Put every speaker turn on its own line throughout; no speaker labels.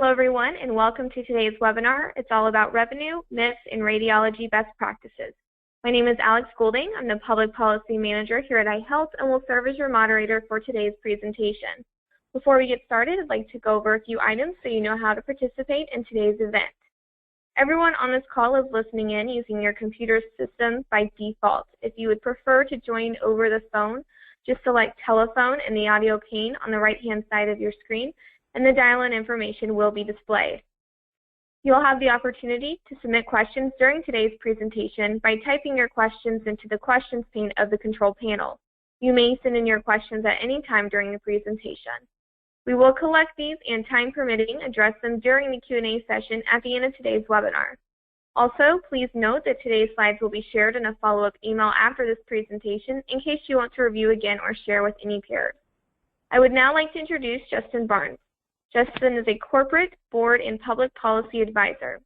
Hello, everyone, and welcome to today's webinar. It's all about revenue, myths, and radiology best practices. My name is Alex Goulding. I'm the Public Policy Manager here at iHealth and will serve as your moderator for today's presentation. Before we get started, I'd like to go over a few items so you know how to participate in today's event. Everyone on this call is listening in using your computer system by default. If you would prefer to join over the phone, just select telephone in the audio pane on the right-hand side of your screen, and the dial-in information will be displayed. You'll have the opportunity to submit questions during today's presentation by typing your questions into the questions pane of the control panel. You may send in your questions at any time during the presentation. We will collect these and, time permitting, address them during the Q&A session at the end of today's webinar. Also, please note that today's slides will be shared in a follow-up email after this presentation in case you want to review again or share with any peers. I would now like to introduce Justin Barnes. Justin is a corporate, board, and public policy advisor.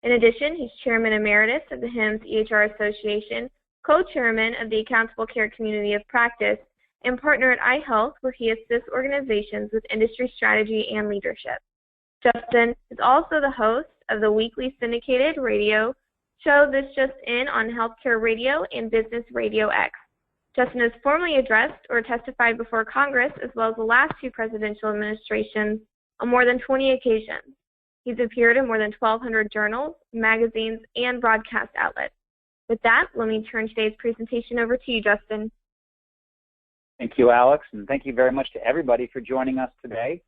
In addition, he's chairman emeritus of the HIMSS EHR Association, co-chairman of the Accountable Care Community of Practice, and partner at iHealth, where he assists organizations with industry strategy and leadership. Justin is also the host of the weekly syndicated radio show This Just In on Healthcare Radio and Business Radio X. Justin has formally addressed or testified before Congress, as well as the last two presidential administrations, on more than 20 occasions. He's appeared in more than 1,200 journals, magazines, and broadcast outlets. With that, let me turn today's presentation over to you, Justin.
Thank you, Alex, and thank you very much to everybody for joining us today.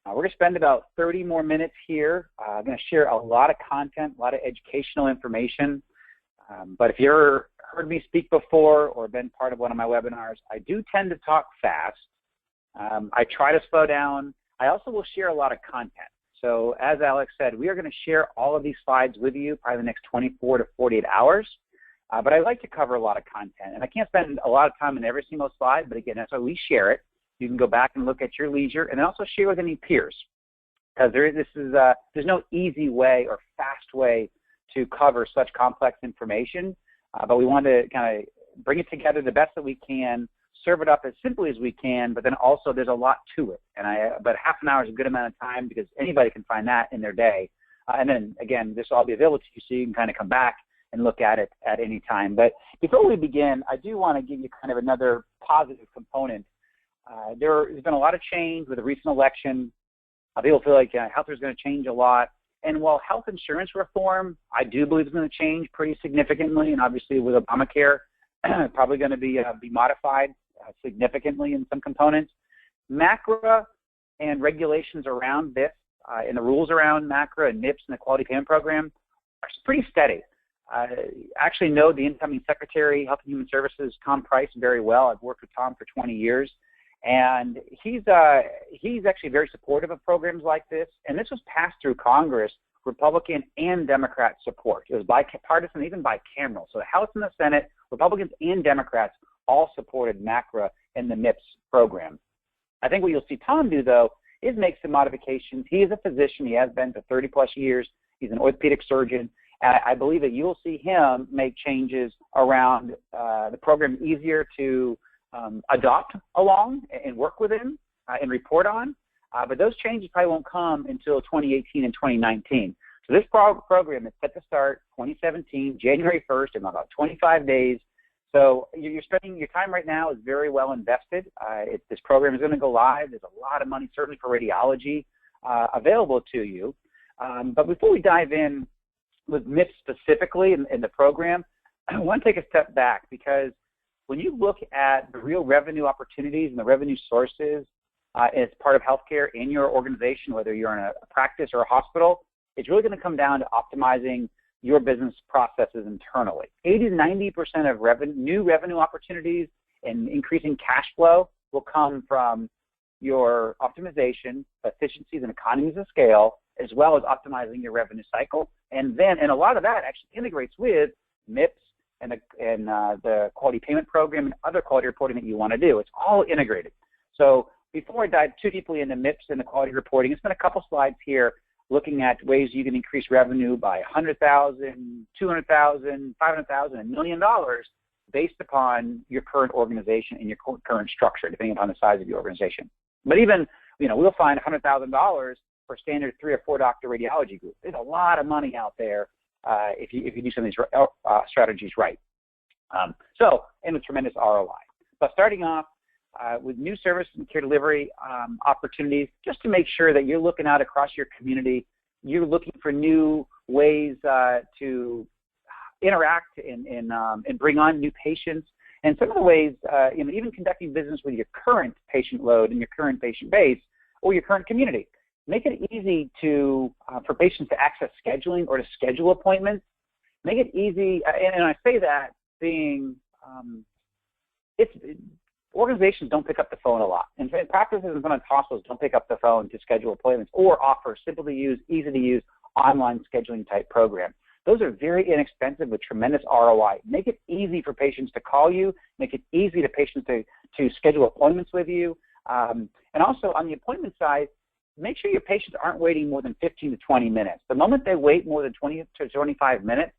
We're going to spend about 30 more minutes here. I'm going to share a lot of content, a lot of educational information. But if you've ever heard me speak before or been part of one of my webinars, I do tend to talk fast. I try to slow down. I also will share a lot of content. So as Alex said, we are going to share all of these slides with you probably the next 24 to 48 hours. But I like to cover a lot of content. And I can't spend a lot of time in every single slide, but again, that's why we share it. You can go back and look at your leisure and then also share with any peers. Because there's no easy way or fast way to cover such complex information. But we want to kind of bring it together the best that we can, serve it up as simply as we can, but then also there's a lot to it. But half an hour is a good amount of time because anybody can find that in their day. And then, again, this will all be available to you so you can kind of come back and look at it at any time. But before we begin, I do want to give you kind of another positive component. There's been a lot of change with the recent election. People feel like health is going to change a lot. And while health insurance reform, I do believe is going to change pretty significantly, and obviously with Obamacare, probably going to be modified significantly in some components. MACRA and regulations around this and the rules around MACRA and MIPS and the Quality Payment Program are pretty steady. I actually know the incoming Secretary, Health and Human Services, Tom Price, very well. I've worked with Tom for 20 years. And he's actually very supportive of programs like this. And this was passed through Congress, Republican and Democrat support. It was bipartisan, even bicameral. So the House and the Senate, Republicans and Democrats all supported MACRA and the MIPS program. I think what you'll see Tom do, though, is make some modifications. He is a physician. He has been for 30-plus years. He's an orthopedic surgeon. And I believe that you'll see him make changes around the program easier to adopt along and work within and report on. But those changes probably won't come until 2018 and 2019. So this program is set to start 2017, January 1st, in about 25 days. So you're spending your time right now is very well invested. This program is going to go live. There's a lot of money, certainly for radiology, available to you. But before we dive in with MIPS specifically in the program, I want to take a step back because when you look at the real revenue opportunities and the revenue sources as part of healthcare in your organization, whether you're in a practice or a hospital, it's really going to come down to optimizing your business processes internally. 80 to 90% of new revenue opportunities and increasing cash flow will come from your optimization, efficiencies, and economies of scale, as well as optimizing your revenue cycle. And a lot of that actually integrates with MIPS and the quality payment program and other quality reporting that you want to do. It's all integrated. So before I dive too deeply into MIPS and the quality reporting, it's been a couple slides here looking at ways you can increase revenue by $100,000, $200,000, $500,000, $1 million based upon your current organization and your current structure, depending upon the size of your organization. But even, we'll find $100,000 for a standard 3 or 4 doctor radiology group. There's a lot of money out there if you do some of these strategies right. And with tremendous ROI. But starting off with new service and care delivery opportunities, just to make sure that you're looking out across your community, you're looking for new ways to interact and bring on new patients. And some of the ways, even conducting business with your current patient load and your current patient base or your current community. Make it easy for patients to access scheduling or to schedule appointments. Make it easy, and I say that being, organizations don't pick up the phone a lot. And practices and sometimes hospitals don't pick up the phone to schedule appointments or offer simple to use, easy to use online scheduling type programs. Those are very inexpensive with tremendous ROI. Make it easy for patients to call you. Make it easy to patients to schedule appointments with you. And also on the appointment side, make sure your patients aren't waiting more than 15 to 20 minutes. The moment they wait more than 20 to 25 minutes,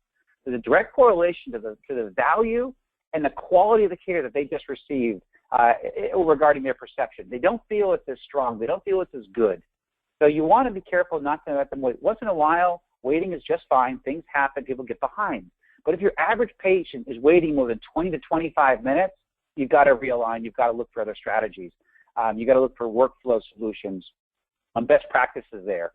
there's a direct correlation to the value and the quality of the care that they just received regarding their perception. They don't feel it's as strong. They don't feel it's as good. So you want to be careful not to let them wait. Once in a while, waiting is just fine. Things happen. People get behind. But if your average patient is waiting more than 20 to 25 minutes, you've got to realign. You've got to look for other strategies. You've got to look for workflow solutions, best practices there,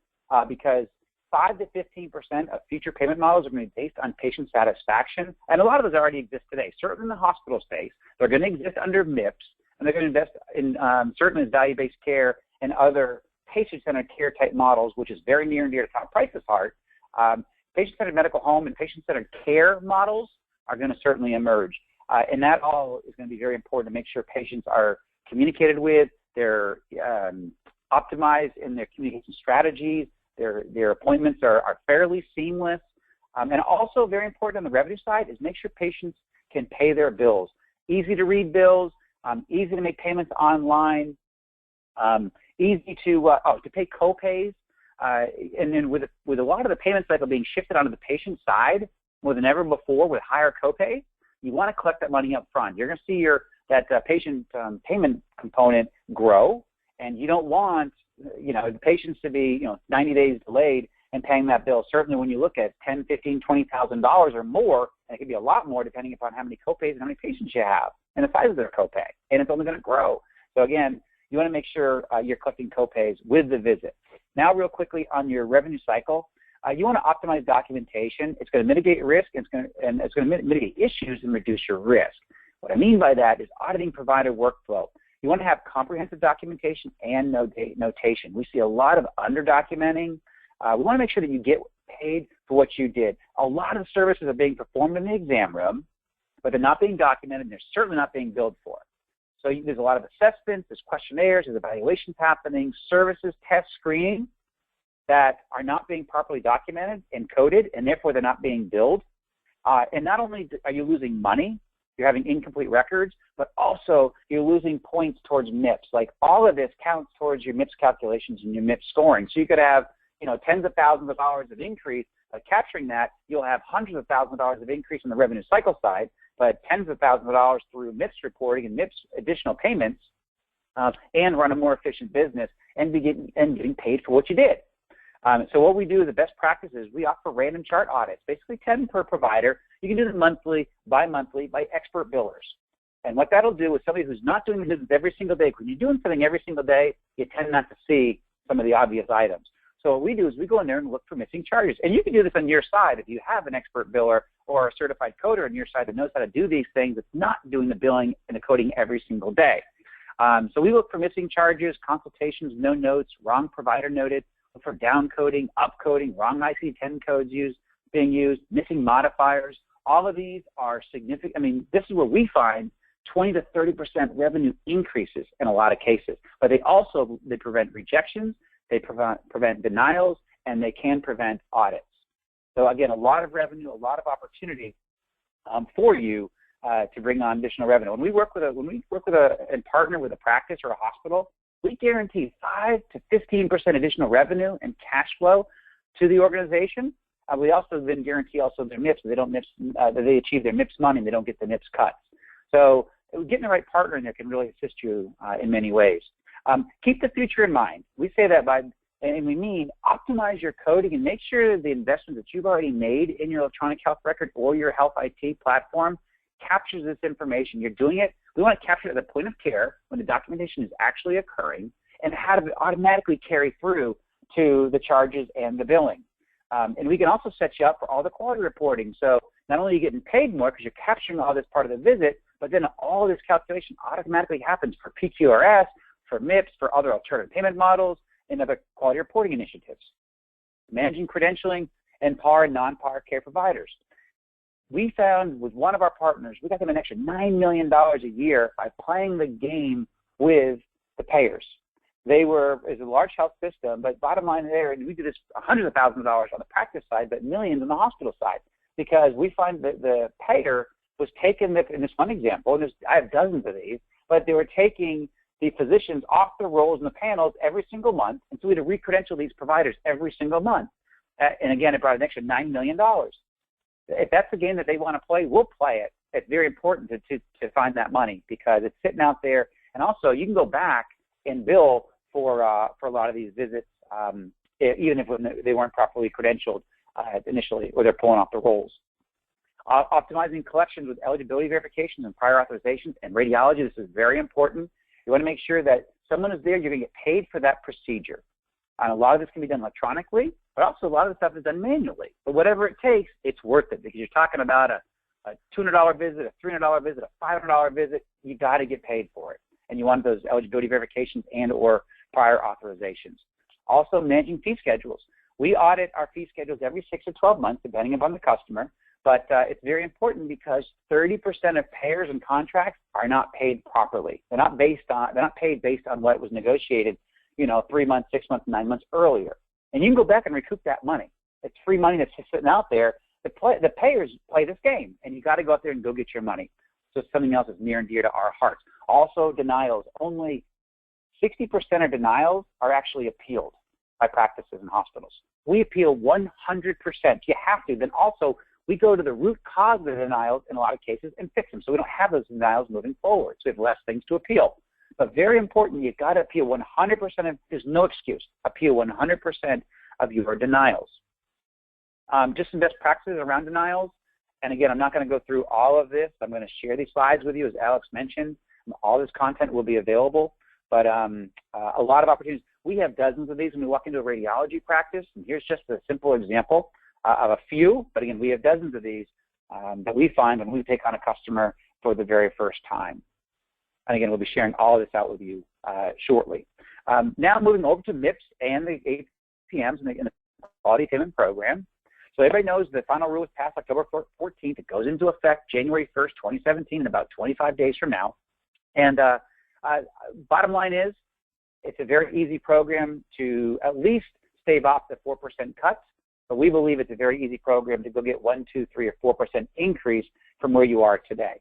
because 5 to 15% of future payment models are going to be based on patient satisfaction, and a lot of those already exist today. Certainly in the hospital space, they're going to exist under MIPS, and they're going to invest in certainly value-based care and other patient-centered care type models, which is very near and dear to Tom Price's heart. Patient-centered medical home and patient-centered care models are going to certainly emerge, and that all is going to be very important to make sure patients are communicated with, they're optimized in their communication strategies, their appointments are fairly seamless. And also very important on the revenue side is make sure patients can pay their bills. Easy to read bills, easy to make payments online, easy to pay co-pays. And then with a lot of the payment cycle being shifted onto the patient side more than ever before with higher co-pays, you want to collect that money up front. You're going to see that patient payment component grow, and you don't want the patients to be 90 days delayed and paying that bill. Certainly when you look at $10,000, $15,000, $20,000 or more, and it could be a lot more depending upon how many copays and how many patients you have and the size of their copay, and it's only going to grow. So again, you want to make sure you're collecting copays with the visit. Now real quickly on your revenue cycle, you want to optimize documentation. It's going to mitigate risk, and it's going to mitigate issues and reduce your risk. What I mean by that is auditing provider workflow. You want to have comprehensive documentation and notation. We see a lot of under-documenting. We want to make sure that you get paid for what you did. A lot of services are being performed in the exam room, but they're not being documented, and they're certainly not being billed for. So there's a lot of assessments, there's questionnaires, there's evaluations happening, services, test screening that are not being properly documented and coded, and therefore they're not being billed. And not only are you losing money, you're having incomplete records, but also you're losing points towards MIPS. Like all of this counts towards your MIPS calculations and your MIPS scoring. So you could have, tens of thousands of dollars of increase. By capturing that, you'll have hundreds of thousands of dollars of increase on the revenue cycle side, but tens of thousands of dollars through MIPS reporting and MIPS additional payments, and run a more efficient business and getting paid for what you did. So what we do as a best practice is we offer random chart audits, basically 10 per provider. You can do them monthly, bi-monthly, by expert billers. And what that'll do is somebody who's not doing the business every single day, when you're doing something every single day, you tend not to see some of the obvious items. So what we do is we go in there and look for missing charges. And you can do this on your side if you have an expert biller or a certified coder on your side that knows how to do these things. It's not doing the billing and the coding every single day. So we look for missing charges, consultations, no notes, wrong provider noted, look for down coding, up coding, wrong ICD-10 codes being used, missing modifiers. All of these are significant. I mean, this is where we find 20 to 30% revenue increases in a lot of cases. But they prevent rejections, they prevent denials, and they can prevent audits. So again, a lot of revenue, a lot of opportunity for you to bring on additional revenue. When we work and partner with a practice or a hospital, we guarantee 5 to 15% additional revenue and cash flow to the organization. We also then guarantee their MIPS. They achieve their MIPS money and they don't get the MIPS cuts. So getting the right partner in there can really assist you in many ways. Keep the future in mind. We say that And we mean optimize your coding and make sure the investments that you've already made in your electronic health record or your health IT platform captures this information. You're doing it. We want to capture it at the point of care when the documentation is actually occurring and have it automatically carry through to the charges and the billing. And we can also set you up for all the quality reporting. So not only are you getting paid more because you're capturing all this part of the visit, but then all this calculation automatically happens for PQRS, for MIPS, for other alternative payment models, and other quality reporting initiatives. Managing credentialing and PAR and non-PAR care providers. We found with one of our partners, we got them an extra $9 million a year by playing the game with the payers. It's a large health system, but bottom line there, and we do this hundreds of thousands of dollars on the practice side, but millions on the hospital side, because we find that the payer was taking, in this one example, and I have dozens of these, but they were taking the physicians off the rolls and the panels every single month, and so we had to re-credential these providers every single month. And again, it brought an extra $9 million. If that's the game that they want to play, we'll play it. It's very important to find that money because it's sitting out there, and also you can go back and bill for a lot of these visits, even if they weren't properly credentialed initially, or they're pulling off the rolls. Optimizing collections with eligibility verifications and prior authorizations and radiology. This is very important. You want to make sure that someone is there, you're going to get paid for that procedure. And a lot of this can be done electronically, but also a lot of the stuff is done manually. But whatever it takes, it's worth it because you're talking about a $200 visit, a $300 visit, a $500 visit. You got to get paid for it. And you want those eligibility verifications and or prior authorizations. Also, managing fee schedules. We audit our fee schedules every 6 to 12 months, depending upon the customer. But it's very important because 30% of payers and contracts are not paid properly. They're not paid based on what was negotiated, 3 months, 6 months, 9 months earlier. And you can go back and recoup that money. It's free money that's just sitting out there. The payers play this game, and you got to go out there and go get your money. So something else is near and dear to our hearts. Also, denials. Only 60% of denials are actually appealed by practices and hospitals. We appeal 100%. You have to. Then also, we go to the root cause of the denials in a lot of cases and fix them so we don't have those denials moving forward. So we have less things to appeal. But very important, you've got to appeal 100% of, there's no excuse, appeal 100% of your denials. Just some best practices around denials. And again, I'm not going to go through all of this. I'm going to share these slides with you, as Alex mentioned. All this content will be available. But a lot of opportunities. We have dozens of these when we walk into a radiology practice. And here's just a simple example of a few. But again, we have dozens of these that we find when we take on a customer for the very first time. And again, we'll be sharing all of this out with you shortly. Now moving over to MIPS and the APMs in the Quality Attainment Program. So everybody knows the final rule was passed October 14th. It goes into effect January 1st, 2017, in about 25 days from now. And bottom line is, it's a very easy program to at least stave off the 4% cuts, but we believe it's a very easy program to go get 1, 2, 3, or 4% increase from where you are today.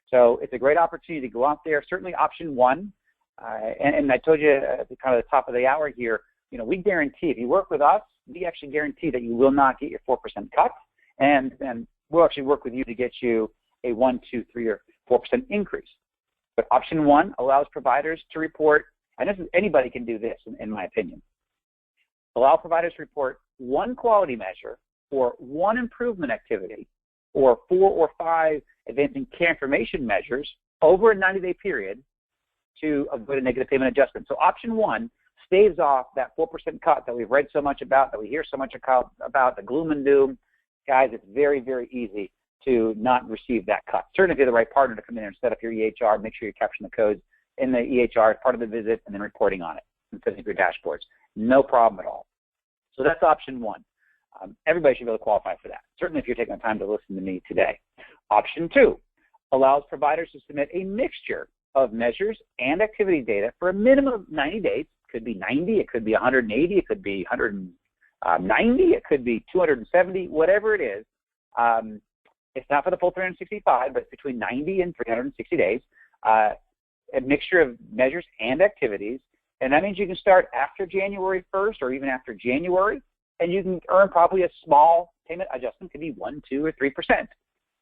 So it's a great opportunity to go out there. Certainly option one, and I told you at the kind of the top of the hour here, we guarantee if you work with us, we actually guarantee that you will not get your 4% cut, and we'll actually work with you to get you a 1, 2, 3, or 4% increase. But option one allows providers to report, and anybody can do this in my opinion, allow providers to report one quality measure or one improvement activity or 4 or 5 advancing care information measures over a 90-day period to avoid a negative payment adjustment. So option one staves off that 4% cut that we've read so much about, that we hear so much about, the gloom and doom. Guys, it's very, very easy to not receive that cut. Certainly if you're the right partner to come in and set up your EHR, make sure you're capturing the codes in the EHR as part of the visit and then reporting on it and setting up your dashboards. No problem at all. So that's option one. Everybody should be able to qualify for that, certainly if you're taking the time to listen to me today. Option two allows providers to submit a mixture of measures and activity data for a minimum of 90 days. It could be 90, it could be 180, it could be 190, it could be 270, whatever it is. It's not for the full 365, but it's between 90 and 360 days. A mixture of measures and activities. And that means you can start after January 1st or even after January, and you can earn probably a small payment adjustment. Could be 1, 2, or 3%.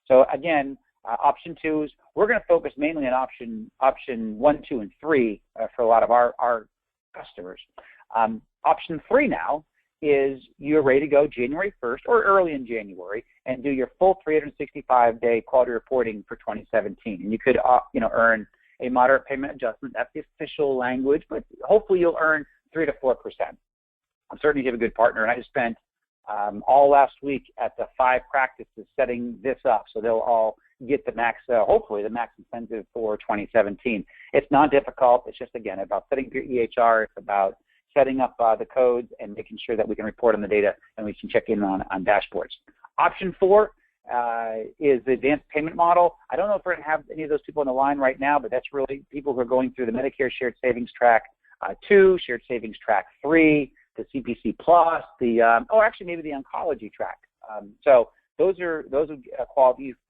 So again, option two is we're going to focus mainly on option 1, 2, and 3 for a lot of our customers. Option 3 now is you're ready to go January 1st or early in January and do your full 365-day quality reporting for 2017. And you could, earn a moderate payment adjustment. That's the official language, but hopefully you'll earn 3 to 4%. I'm certain you have a good partner, and I just spent all last week at the 5 practices setting this up, so they'll all get the max, hopefully the max incentive for 2017. It's not difficult. It's just, again, about setting up your EHR. It's about setting up the codes and making sure that we can report on the data and we can check in on dashboards. Option 4 is the advanced payment model. I don't know if we're going to have any of those people on the line right now, but that's really people who are going through the Medicare Shared Savings Track 2, Shared Savings Track 3, the CPC Plus, actually maybe the Oncology Track. So those would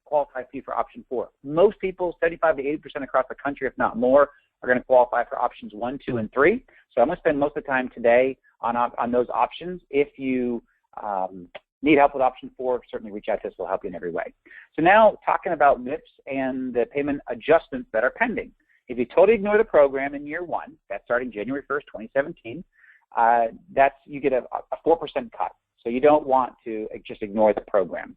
qualify for option 4. Most people, 75 to 80% across the country, if not more, are going to qualify for options 1, 2, and 3. So I'm going to spend most of the time today on those options. If you need help with option 4, certainly reach out to us. We'll help you in every way. So now talking about MIPS and the payment adjustments that are pending. If you totally ignore the program in year 1, that's starting January 1st, 2017, you get a 4% cut. So you don't want to just ignore the program.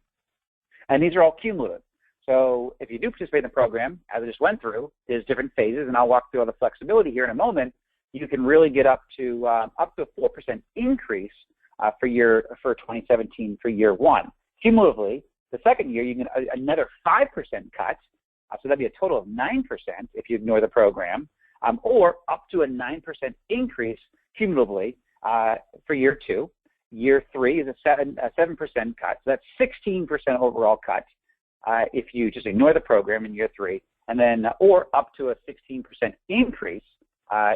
And these are all cumulative. So if you do participate in the program, as I just went through, there's different phases, and I'll walk through all the flexibility here in a moment. You can really get up to a 4% increase for 2017 for year 1. Cumulatively, the second year you get another 5% cut, so that'd be a total of 9% if you ignore the program, or up to a 9% increase cumulatively for year 2. Year 3 is a 7% cut, so that's 16% overall cut if you just ignore the program in year 3, and then or up to a 16% increase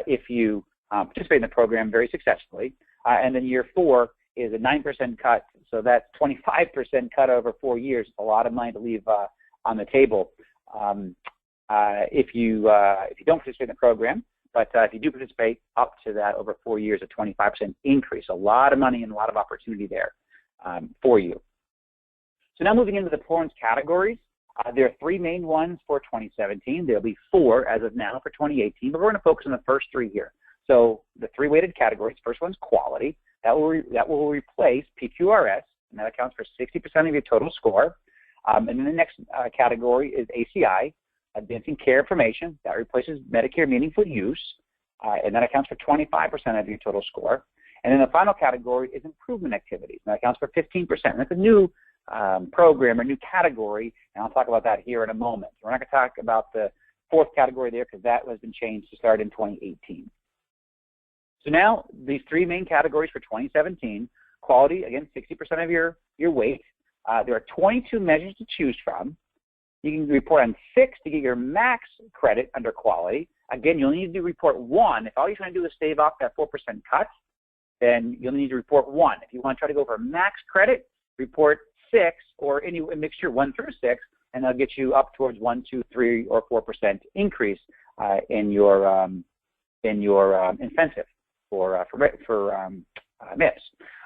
if you participate in the program very successfully, and then year 4 is a 9% cut, so that's 25% cut over 4 years. It's a lot of money to leave on the table if you don't participate in the program. But if you do participate, up to that over 4 years, a 25% increase. A lot of money and a lot of opportunity there for you. So now moving into the performance categories, there are 3 main ones for 2017. There'll be 4 as of now for 2018, but we're going to focus on the first 3 here. So the 3 weighted categories, first one's quality. That will replace PQRS, and that accounts for 60% of your total score. And then the next category is ACI, Advancing Care Information. That replaces Medicare Meaningful Use, and that accounts for 25% of your total score. And then the final category is Improvement Activities, and that accounts for 15%. That's a new program or new category, and I'll talk about that here in a moment. We're not going to talk about the 4th category there because that has been changed to start in 2018. So now these 3 main categories for 2017, quality, again, 60% of your weight. There are 22 measures to choose from. You can report on 6 to get your max credit under quality. Again, you'll need to report 1. If all you're trying to do is stave off that 4% cut, then you'll need to report 1. If you want to try to go for max credit, report 6 or a mixture 1 through 6, and that'll get you up towards 1, 2, 3, or 4% increase in your incentive for MIPS.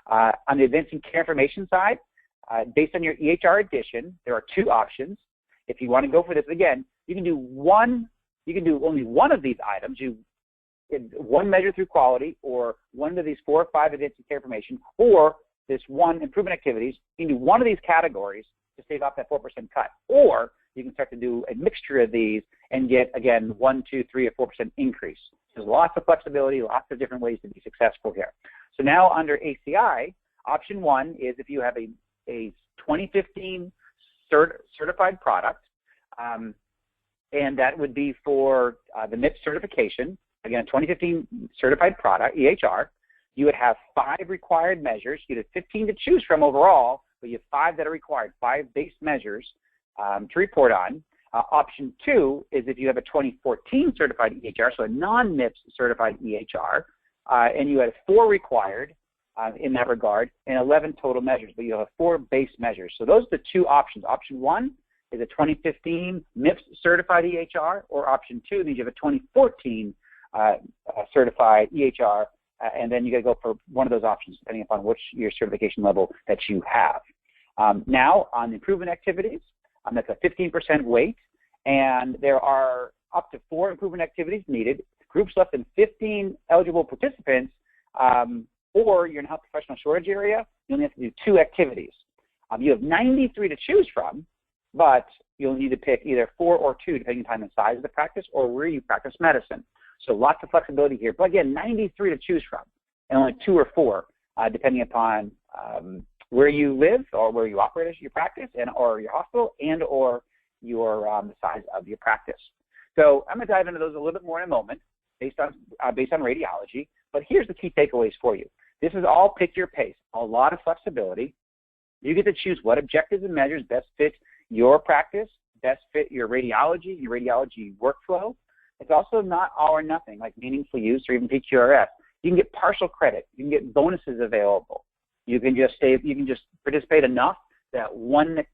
On the Advancing Care Information side, based on your EHR addition, there are 2 options. If you want to go for this, again, you can do only one of these items. One measure through quality, or one of these 4 or 5 advancing care information, or this 1 improvement activities. You can do one of these categories to save off that 4% cut, or you can start to do a mixture of these and get, again, 1, 2, 3, or 4% increase. There's lots of flexibility, lots of different ways to be successful here. So now under ACI, option 1 is if you have a 2015 certified product, and that would be for the MIPS certification. Again, a 2015 certified product, EHR. You would have 5 required measures. You have 15 to choose from overall, but you have 5 that are required, 5 base measures to report on. Option 2 is if you have a 2014 certified EHR, so a non-MIPS certified EHR, and you had 4 required in that regard, and 11 total measures, but you have 4 base measures. So those are the 2 options. Option 1 is a 2015 MIPS certified EHR, or option 2 means you have a 2014 certified EHR, and then you got to go for one of those options depending upon which your certification level that you have. Now on the improvement activities, that's a 15% weight, and there are up to 4 improvement activities needed. Groups less than 15 eligible participants or you're in a health professional shortage area, you only have to do 2 activities. You have 93 to choose from, but you'll need to pick either 4 or 2, depending on the size of the practice or where you practice medicine. So lots of flexibility here. But again, 93 to choose from, and only 2 or 4, depending upon where you live or where you operate as your practice, and or your hospital, and or your the size of your practice. So I'm going to dive into those a little bit more in a moment, based on radiology. But here's the key takeaways for you. This is all pick your pace. A lot of flexibility. You get to choose what objectives and measures best fit your practice, best fit your radiology workflow. It's also not all or nothing, like meaningful use or even PQRS. You can get partial credit. You can get bonuses available. You can just participate enough that one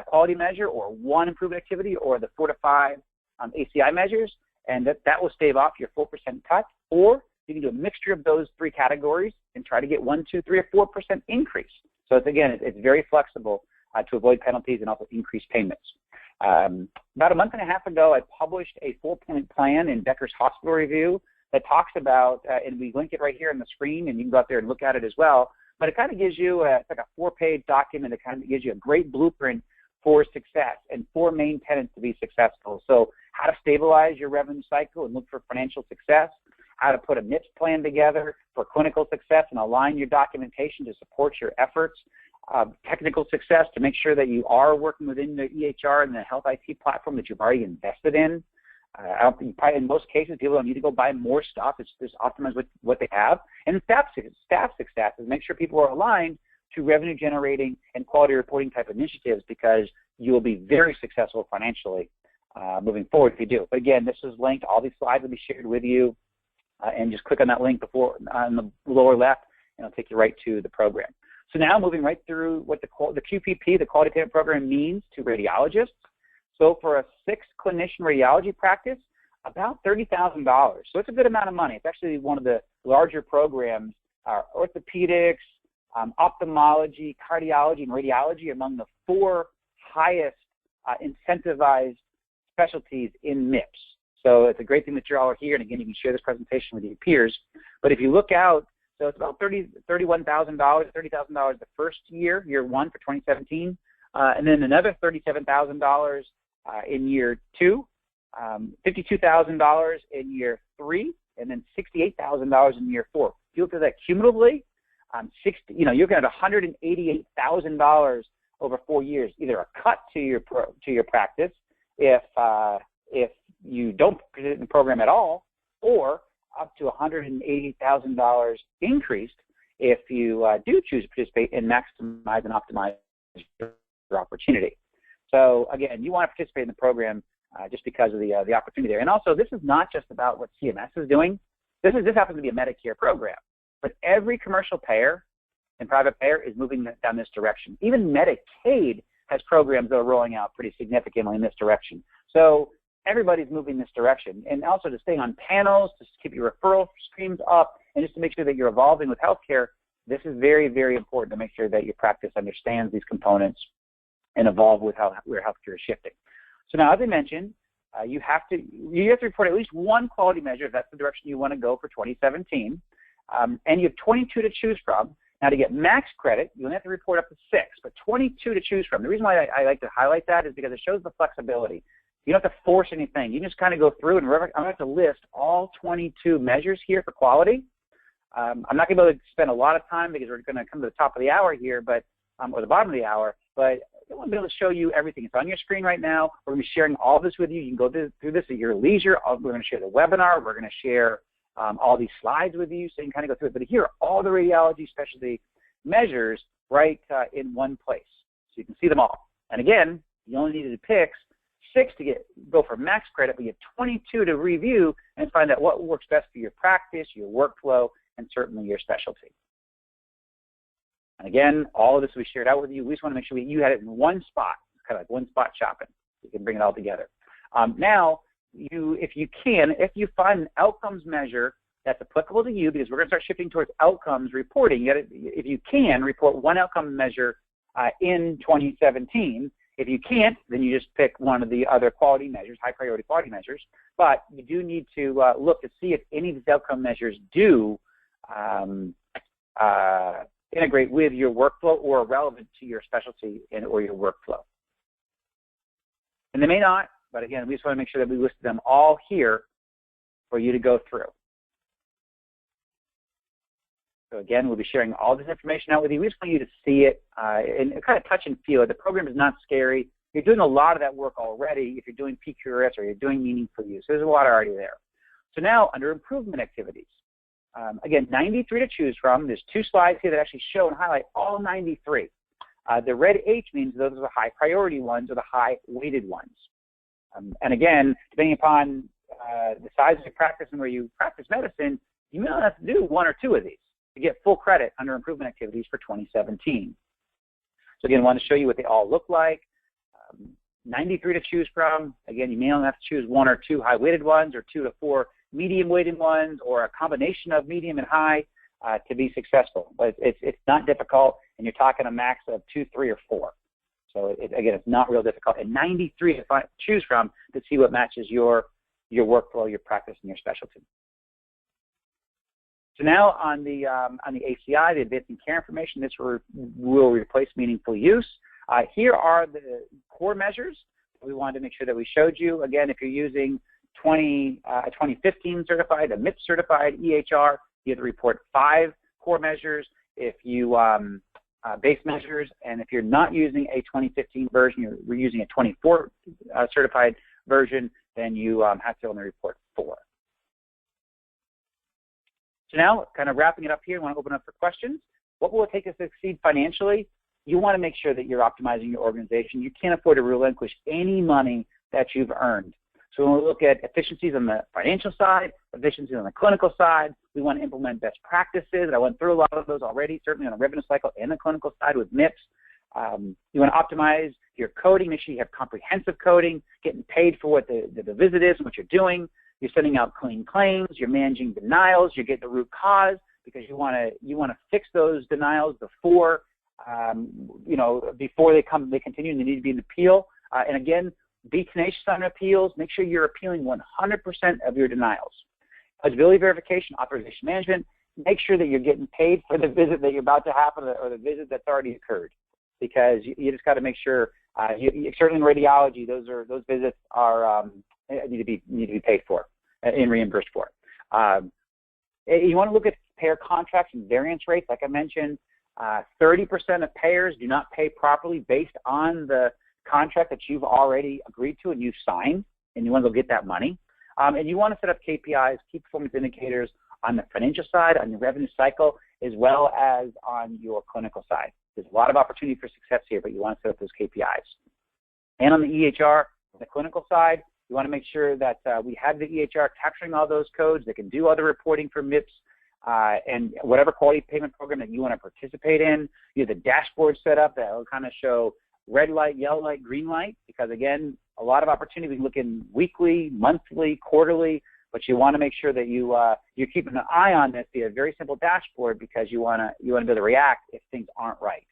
quality measure or one improvement activity or the 4 to 5 ACI measures, and that will stave off your 4% cut. Or you can do a mixture of those 3 categories and try to get 1, 2, 3, or 4% increase. So it's very flexible to avoid penalties and also increase payments. About a month and a half ago, I published a 4-point plan in Becker's Hospital Review that talks about, and we link it right here on the screen, and you can go out there and look at it as well. But it kind of gives you, it's like a 4-page document that kind of gives you a great blueprint for success and 4 main tenets to be successful. So how to stabilize your revenue cycle and look for financial success, how to put a MIPS plan together for clinical success and align your documentation to support your efforts, technical success to make sure that you are working within the EHR and the health IT platform that you've already invested in. Probably in most cases, people don't need to go buy more stuff. It's just optimize what they have. And staff success is make sure people are aligned to revenue generating and quality reporting type initiatives, because you will be very successful financially moving forward if you do. But again, this is linked. All these slides will be shared with you, and just click on that link on the lower left, and it'll take you right to the program. So now moving right through what the QPP, the Quality Payment Program, means to radiologists. So for a 6-clinician radiology practice, about $30,000. So it's a good amount of money. It's actually one of the larger programs. Orthopedics, ophthalmology, cardiology, and radiology among the 4 highest incentivized specialties in MIPS. So it's a great thing that you're all here, and again, you can share this presentation with your peers. But if you look out, so it's about $31,000, $30,000 the first year 1 for 2017, and then another $37,000 in year 2, $52,000 in year 3, and then $68,000 in year 4. If you look at that cumulatively, you're going to have $188,000 over 4 years, either a cut to your practice if you don't participate in the program at all, or up to $180,000 increased if you do choose to participate and maximize and optimize your opportunity. So again, you want to participate in the program just because of the opportunity there. And also, this is not just about what CMS is doing. This happens to be a Medicare program, but every commercial payer and private payer is moving down this direction. Even Medicaid has programs that are rolling out pretty significantly in this direction. So everybody's moving this direction. And also to stay on panels, to keep your referral streams up, and just to make sure that you're evolving with healthcare. This is very, very important to make sure that your practice understands these components and evolve with where healthcare is shifting. So now, as I mentioned, you have to report at least 1 quality measure if that's the direction you want to go for 2017. And you have 22 to choose from. Now, to get max credit, you only have to report up to 6, but 22 to choose from. The reason why I like to highlight that is because it shows the flexibility. You don't have to force anything. You just kind of go through, and I'm going to have to list all 22 measures here for quality. I'm not going to be able to spend a lot of time because we're going to come to the top of the hour here, or the bottom of the hour, but I want to be able to show you everything. It's on your screen right now. We're going to be sharing all this with you. You can go through this at your leisure. We're going to share the webinar. We're going to share all these slides with you so you can kind of go through it. But here are all the radiology specialty measures right in one place. So you can see them all. And again, you only needed to pick 6 to go for max credit, but you have 22 to review and find out what works best for your practice, your workflow, and certainly your specialty. And again, all of this we shared out with you. We just want to make sure you had it in one spot, kind of like one-spot shopping. You can bring it all together. Now, if you find an outcomes measure that's applicable to you, because we're going to start shifting towards outcomes reporting, if you can, report 1 outcome measure in 2017. If you can't, then you just pick one of the other quality measures, high-priority quality measures. But you do need to look to see if any of these outcome measures do integrate with your workflow or are relevant to your specialty or your workflow. And they may not, but again, we just want to make sure that we listed them all here for you to go through. So again, we'll be sharing all this information out with you. We just want you to see it and kind of touch and feel it. The program is not scary. You're doing a lot of that work already if you're doing PQRS or you're doing meaningful use. There's a lot already there. So now under improvement activities, again, 93 to choose from. There's 2 slides here that actually show and highlight all 93. The red H means those are the high priority ones or the high weighted ones. And again, depending upon the size of your practice and where you practice medicine, you may not have to do 1 or 2 of these to get full credit under improvement activities for 2017. So again, I want to show you what they all look like. 93 to choose from. Again, you may only have to choose 1 or 2 high-weighted ones or 2 to 4 medium-weighted ones or a combination of medium and high to be successful. But it's not difficult, and you're talking a max of 2, 3, or 4. So again, it's not real difficult. And 93 to choose from to see what matches your workflow, your practice, and your specialty. So now on the ACI, the Advancing Care Information, this will replace meaningful use. Here are the core measures that we wanted to make sure that we showed you. Again, if you're using 2015 certified, a MIPS certified EHR, you have to report 5 core measures. If you base measures, and if you're not using a 2015 version, you're using a 24 certified version, then you have to only report 4. So now, kind of wrapping it up here, I want to open up for questions. What will it take us to succeed financially? You want to make sure that you're optimizing your organization. You can't afford to relinquish any money that you've earned. So when we look at efficiencies on the financial side, efficiencies on the clinical side, we want to implement best practices. And I went through a lot of those already, certainly on the revenue cycle and the clinical side with MIPS. You want to optimize your coding, make sure you have comprehensive coding, getting paid for what the visit is and what you're doing. You're sending out clean claims, you're managing denials, you get the root cause because you want to fix those denials before before they continue and they need to be an appeal. And again, be tenacious on appeals. Make sure you're appealing 100% of your denials. Eligibility verification, authorization management. Make sure that you're getting paid for the visit that you're about to have or the visit that's already occurred, because you just got to make sure. Certainly in radiology, those visits are need to be paid for and reimbursed for. You want to look at payer contracts and variance rates, like I mentioned. 30% of payers do not pay properly based on the contract that you've already agreed to and you've signed, and you want to go get that money. And you want to set up KPIs, key performance indicators, on the financial side, on your revenue cycle, as well as on your clinical side. There's a lot of opportunity for success here, but you want to set up those KPIs. And on the EHR, the clinical side, you want to make sure that we have the EHR capturing all those codes. They can do other reporting for MIPS and whatever quality payment program that you want to participate in. You have the dashboard set up that will kind of show red light, yellow light, green light, because again, a lot of opportunity. We can look in weekly, monthly, quarterly, but you want to make sure that you're keeping an eye on this via a very simple dashboard, because you want to be able to react if things aren't right.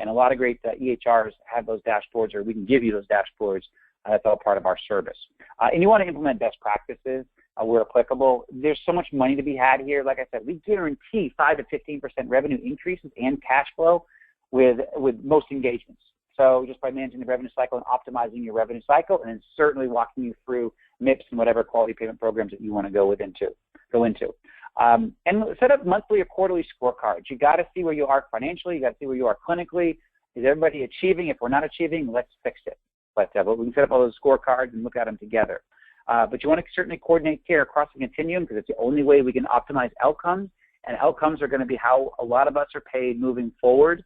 And a lot of great EHRs have those dashboards, or we can give you those dashboards. That's all part of our service. And you want to implement best practices where applicable. There's so much money to be had here. Like I said, we guarantee 5 to 15% revenue increases and cash flow with most engagements. So just by managing the revenue cycle and optimizing your revenue cycle, and then certainly walking you through MIPS and whatever quality payment programs that you want to go into. And set up monthly or quarterly scorecards. You got to see where you are financially. You got to see where you are clinically. Is everybody achieving? If we're not achieving, let's fix it. But we can set up all those scorecards and look at them together. But you want to certainly coordinate care across the continuum, because it's the only way we can optimize outcomes. And outcomes are going to be how a lot of us are paid moving forward,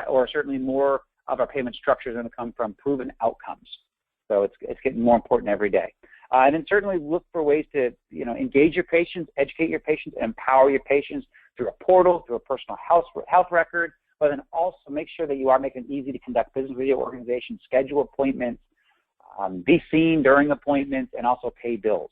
or certainly more of our payment structure is going to come from proven outcomes. So it's getting more important every day. And then certainly look for ways to engage your patients, educate your patients, and empower your patients through a portal, through a personal health record, but then also make sure that you are making it easy to conduct business with your organization, schedule appointments, be seen during appointments, and also pay bills.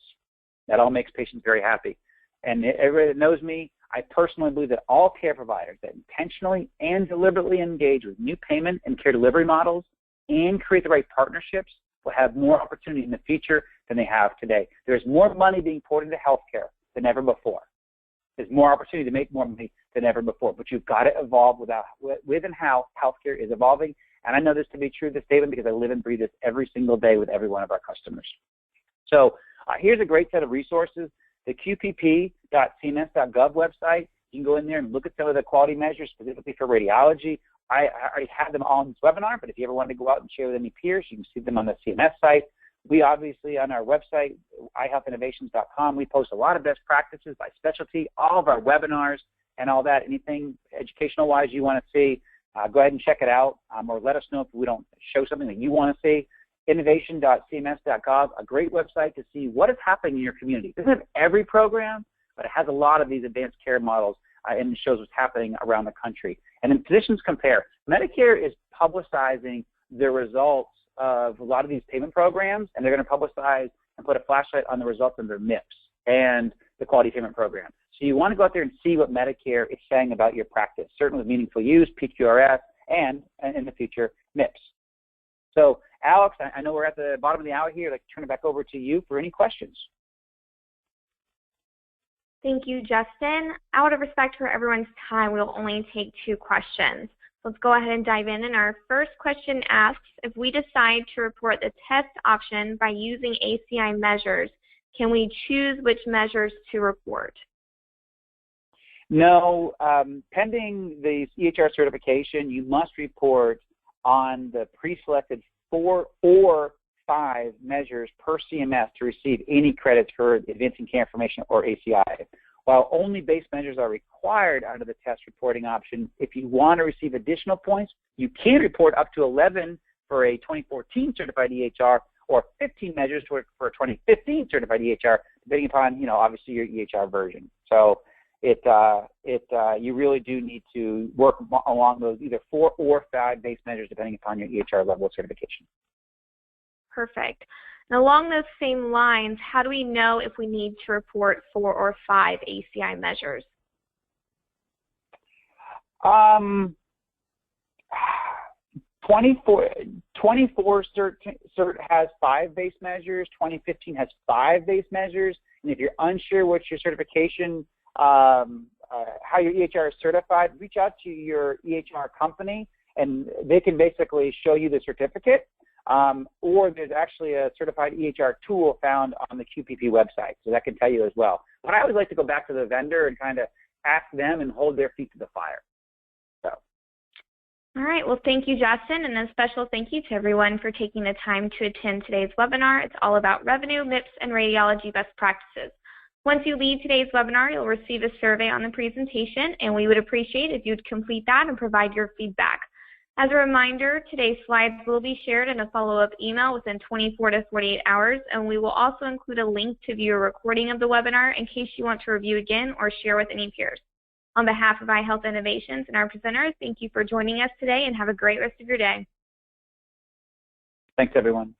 That all makes patients very happy. And everybody that knows me, I personally believe that all care providers that intentionally and deliberately engage with new payment and care delivery models and create the right partnerships will have more opportunity in the future than they have today. There's more money being poured into healthcare than ever before. there's more opportunity to make more money than ever before. But you've got to evolve with and how healthcare is evolving. And I know this to be true, this statement, because I live and breathe this every single day with every one of our customers. So here's a great set of resources. The qpp.cms.gov website, you can go in there and look at some of the quality measures specifically for radiology. I already have them all in this webinar, but if you ever want to go out and share with any peers, you can see them on the CMS site. We obviously, on our website, ihealthinnovations.com, we post a lot of best practices by specialty, all of our webinars and all that. Anything educational-wise you want to see, go ahead and check it out, or let us know if we don't show something that you want to see. Innovation.cms.gov, a great website to see what is happening in your community. It doesn't have every program, but it has a lot of these advanced care models, and it shows what's happening around the country. And then Physicians Compare. Medicare is publicizing the results of a lot of these payment programs, and they're going to publicize and put a flashlight on the results of their MIPS and the quality payment program. So you want to go out there and see what Medicare is saying about your practice, certainly with meaningful use, PQRS, and in the future, MIPS. So Alex, I know we're at the bottom of the hour here. I'd like to turn it back over to you for any questions.
Thank you, Justin. Out of respect for everyone's time, we'll only take 2 questions. Let's go ahead and dive in. And our first question asks, if we decide to report the test option by using ACI measures, can we choose which measures to report?
No, pending the EHR certification, you must report on the pre-selected 4 or 5 measures per CMS to receive any credits for advancing care information or ACI. While only base measures are required under the test reporting option, if you want to receive additional points, you can report up to 11 for a 2014 certified EHR or 15 measures for a 2015 certified EHR, depending upon, obviously your EHR version. So you really do need to work along those either 4 or 5 base measures, depending upon your EHR level of certification.
Perfect. And along those same lines, how do we know if we need to report 4 or 5 ACI measures?
24 cert has 5 base measures. 2015 has 5 base measures. And if you're unsure what your certification, how your EHR is certified, reach out to your EHR company, and they can basically show you the certificate. Or there's actually a certified EHR tool found on the QPP website, so that can tell you as well. But I always like to go back to the vendor and kind of ask them and hold their feet to the fire. So.
All right, well, thank you, Justin, and a special thank you to everyone for taking the time to attend today's webinar. It's all about revenue, MIPS, and radiology best practices. Once you leave today's webinar, you'll receive a survey on the presentation, and we would appreciate if you'd complete that and provide your feedback. As a reminder, today's slides will be shared in a follow-up email within 24 to 48 hours, and we will also include a link to view a recording of the webinar in case you want to review again or share with any peers. On behalf of iHealth Innovations and our presenters, thank you for joining us today and have a great rest of your day.
Thanks, everyone.